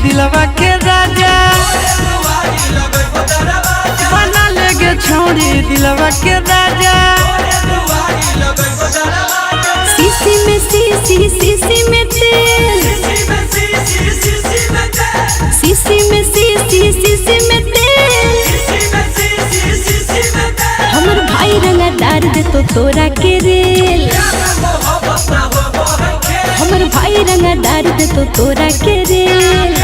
दिलवा के राजा बना लेगे छोड़ी दिलवा के राजा। सीसी में सीसी सीसी में तेल, सीसी में सीसी सीसी में तेल। हमर भाई रंगा डार दे तो तोरा के रेल, हमर भाई रंगा डार दे तो तोरा के रेल।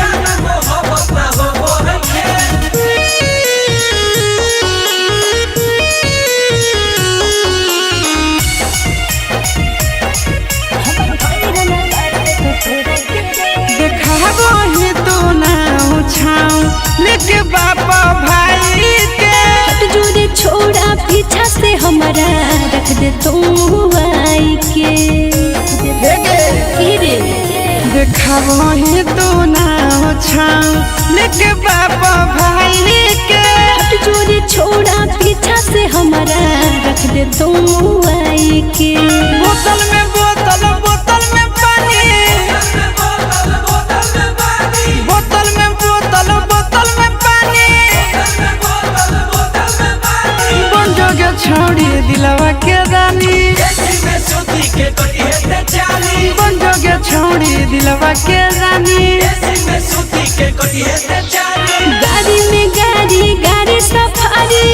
देखाबो ही तो ना छाऊं लेके बापा भाई के हट जोरे छोड़ा पीछा से हमारा रख दे तू आई के। देखाबो ही तो ना छाऊं लेके बापा भाई के हट जोरे छोड़ा पीछा से हमारा रख दे तू आई के। बोतल में बोतल बोतल में पानी, बोतल में बोतल बोतल में पानी। बन जोगे छोड़ी दिलवा के रानी, बन जोगे छोड़ी दिलवा के रानी। गाड़ी में गाड़ी गाड़ी सफारी,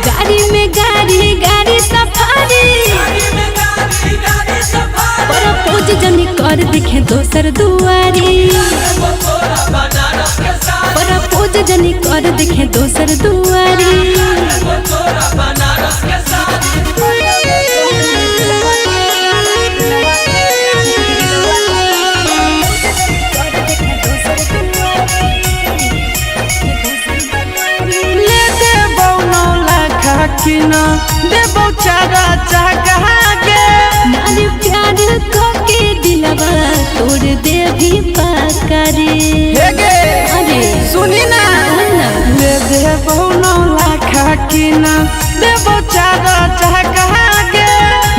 गाड़ी में गाड़ी गाड़ी सफारी। पर पूज जनी कर दिखे दोसर दुआरी, पर पूज जनी कर दिखे दोसर दुआरी। किना देबो चारा चाहा के नारी प्यार को के दिलवा तोड़ दे भी पाकरे। अरे सुनी ना ले देबो 9 लाख किना देबो चारा चाहा के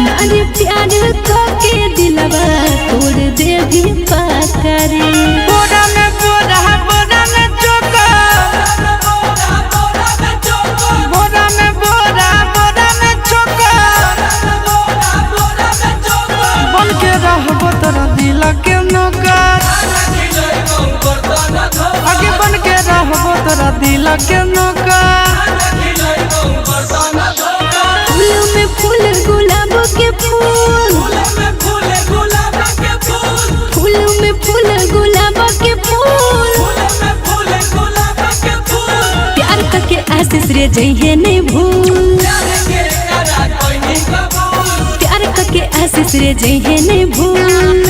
नारी प्यार को के दिलवा तोड़ दे भी पाकरे। बोरा में बोरा बोरा में चोका, बोरा में बोरा बोरा में चोका। बन के रहबो तोरा दिल के नौकर, आगे बन के रहबो तोरा दिल के नौकर। फूलों में फूल गुलाब के फूल, फूलों में फूल गुलाब के फूल। प्यार करके आशीष रे जइहे नहीं भूल, प्यार करके आशीष रे जइहे नहीं भूल।